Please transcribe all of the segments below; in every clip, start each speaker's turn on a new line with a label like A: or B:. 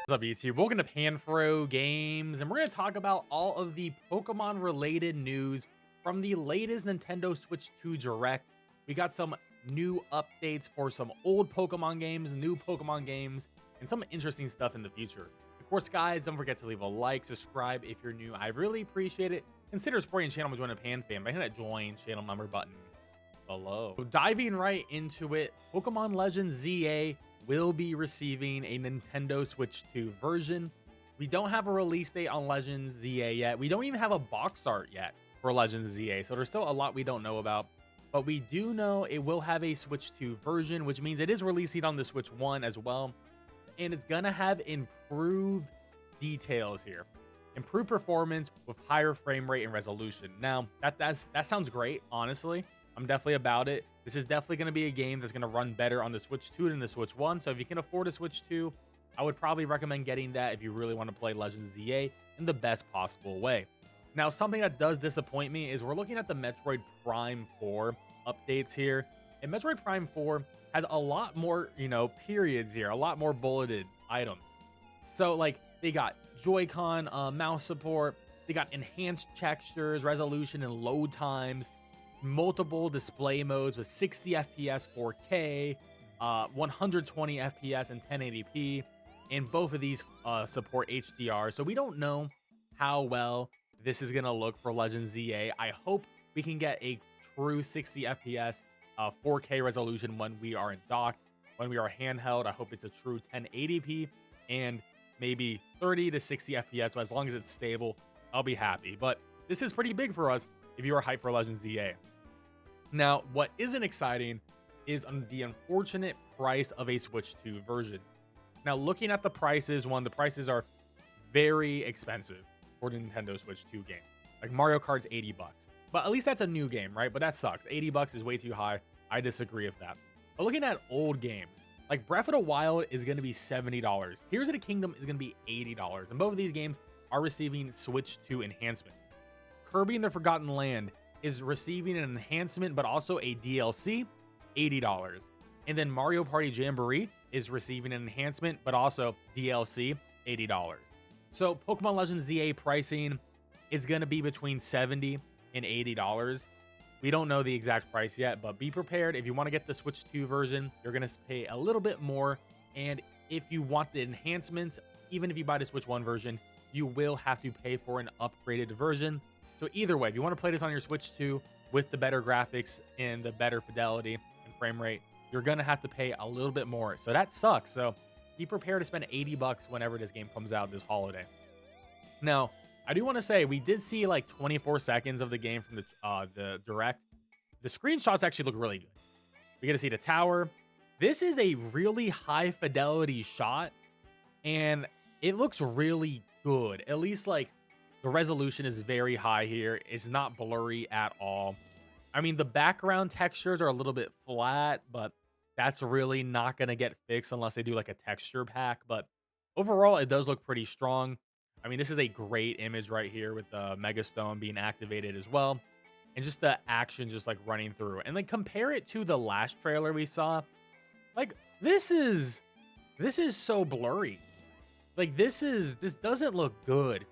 A: What's up, YouTube? Welcome to PanFro Games, and we're going to talk about all of the Pokemon-related news from the latest Nintendo Switch 2 Direct. We got some new updates for some old Pokemon games, new Pokemon games, and some interesting stuff in the future. Of course, guys, don't forget to leave a like, subscribe if you're new. I really appreciate it. Consider supporting the channel by joining a Pan fan by hitting that join channel member button below. So diving right into it, Pokemon Legends ZA will be receiving a Nintendo Switch 2 version. We don't have a release date on Legends ZA yet. We don't even have a box art yet for Legends ZA, so there's still a lot we don't know about. But we do know it will have a Switch 2 version, which means it is releasing on the Switch 1 as well. And it's gonna have improved details here. Improved performance with higher frame rate and resolution. Now, that sounds great, honestly. I'm definitely about it. This is definitely going to be a game that's going to run better on the Switch 2 than the Switch 1. So if you can afford a Switch 2, I would probably recommend getting that if you really want to play Legends ZA in the best possible way. Now, something that does disappoint me is we're looking at the Metroid Prime 4 updates here. And Metroid Prime 4 has a lot more, periods here, a lot more bulleted items. So, like, they got Joy-Con mouse support. They got enhanced textures, resolution, and load times. Multiple display modes with 60 FPS 4K, 120 FPS and 1080p, and both of these support HDR. So we don't know how well this is gonna look for Legends ZA. I hope we can get a true 60 FPS 4K resolution when we are in docked. When we are handheld, I hope it's a true 1080p and maybe 30 to 60 FPS. But as long as it's stable, I'll be happy. But this is pretty big for us if you are hyped for Legends ZA. Now, what isn't exciting is the unfortunate price of a Switch 2 version. Now, looking at the prices, the prices are very expensive for the Nintendo Switch 2 games. Like Mario Kart's 80 bucks. But at least that's a new game, right? But that sucks. 80 bucks is way too high. I disagree with that. But looking at old games, like Breath of the Wild is going to be $70. Tears of the Kingdom is going to be $80. And both of these games are receiving Switch 2 enhancements. Kirby and the Forgotten Land is receiving an enhancement, but also a DLC, $80. And then Mario Party Jamboree is receiving an enhancement, but also DLC, $80. So Pokemon Legends ZA pricing is going to be between $70 and $80. We don't know the exact price yet, but be prepared. If you want to get the Switch 2 version, you're going to pay a little bit more. And if you want the enhancements, even if you buy the Switch 1 version, you will have to pay for an upgraded version. So either way, if you want to play this on your Switch 2 with the better graphics and the better fidelity and frame rate, you're going to have to pay a little bit more. So that sucks. So be prepared to spend 80 bucks whenever this game comes out this holiday. Now, I do want to say we did see like 24 seconds of the game from the Direct. The screenshots actually look really good. We get to see the tower. This is a really high fidelity shot, and it looks really good. At least like the resolution is very high here. It's not blurry at all. I mean, the background textures are a little bit flat, but that's really not going to get fixed unless they do like a texture pack. But overall, it does look pretty strong. I mean, this is a great image right here with the Mega Stone being activated as well. And just the action just like running through. And like compare it to the last trailer we saw. Like this is so blurry. Like this doesn't look good.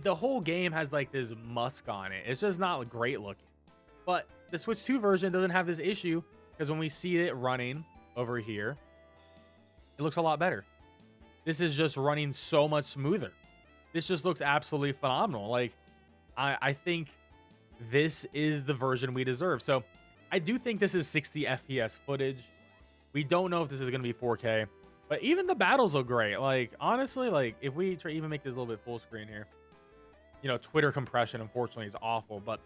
A: The whole game has like this musk on it. It's just not great looking. But the Switch 2 version doesn't have this issue because when we see it running over here, it looks a lot better. This is just running so much smoother. This just looks absolutely phenomenal. Like, I think this is the version we deserve. So I do think this is 60 FPS footage. We don't know if this is going to be 4K, but even the battles look great. Like, honestly, like if we try even make this a little bit full screen here, Twitter compression, unfortunately, is awful, but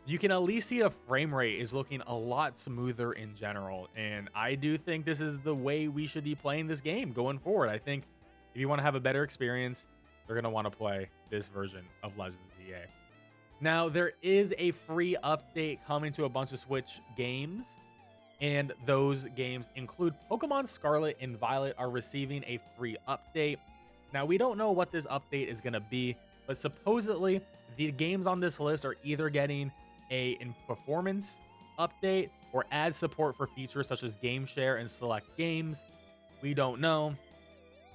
A: you can at least see a frame rate is looking a lot smoother in general. And I do think this is the way we should be playing this game going forward. I think if you want to have a better experience, you're going to want to play this version of Legends ZA. Now, there is a free update coming to a bunch of Switch games, and those games include Pokemon Scarlet and Violet are receiving a free update. Now, we don't know what this update is going to be, but supposedly the games on this list are either getting a performance update or add support for features such as game share and select games. We don't know.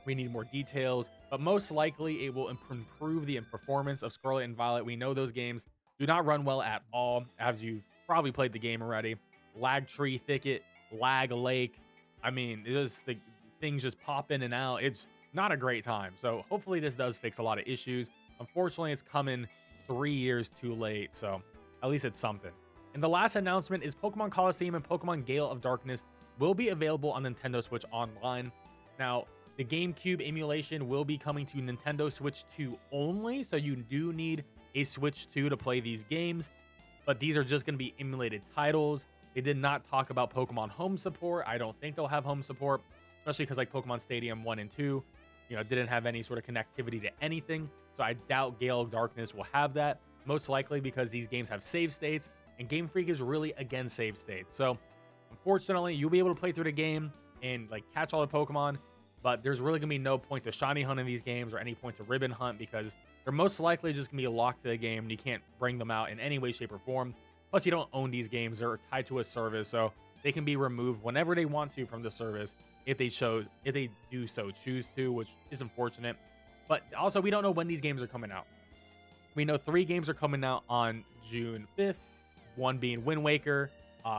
A: We need more details, but most likely it will improve the performance of Scarlet and Violet. We know those games do not run well at all, as you've probably played the game already. Lag tree thicket, lag lake. I mean, the things just pop in and out. It's not a great time. So hopefully this does fix a lot of issues. Unfortunately, it's coming 3 years too late, so at least it's something. And the last announcement is Pokemon Coliseum and Pokemon Gale of Darkness will be available on Nintendo Switch Online. Now, the GameCube emulation will be coming to Nintendo Switch 2 only, so you do need a Switch 2 to play these games, but these are just going to be emulated titles. They did not talk about Pokemon Home support. I don't think they'll have home support, especially because like Pokemon Stadium 1 and 2, didn't have any sort of connectivity to anything, so I doubt Gale of Darkness will have that, most likely because these games have save states, and Game Freak is really against save states. So, unfortunately, you'll be able to play through the game and like catch all the Pokemon, but there's really gonna be no point to shiny hunt in these games or any point to ribbon hunt because they're most likely just gonna be locked to the game and you can't bring them out in any way, shape, or form. Plus, you don't own these games; they're tied to a service, so they can be removed whenever they want to from the service if they do so choose to, which is unfortunate. But also, we don't know when these games are coming out. We know 3 games are coming out on June 5th. One being Wind Waker.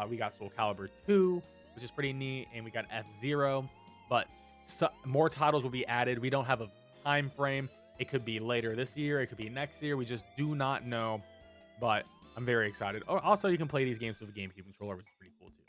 A: We got Soul Calibur 2, which is pretty neat, and we got F-Zero. But more titles will be added. We don't have a time frame. It could be later this year. It could be next year. We just do not know. But I'm very excited. Oh, also, you can play these games with a GameCube controller, which is pretty cool too.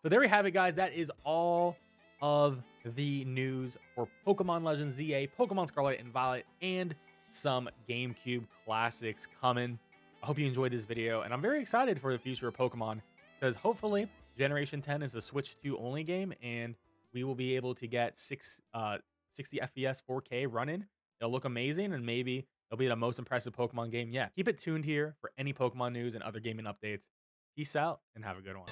A: So there we have it, guys. That is all of the news for Pokemon Legends ZA, Pokemon Scarlet and Violet, and some GameCube classics coming. I hope you enjoyed this video, and I'm very excited for the future of Pokemon because hopefully Generation 10 is a Switch 2 only game, and we will be able to get 60 FPS 4K running. It'll look amazing, and maybe it'll be the most impressive Pokemon game yet. Keep it tuned here for any Pokemon news and other gaming updates. Peace out, and have a good one.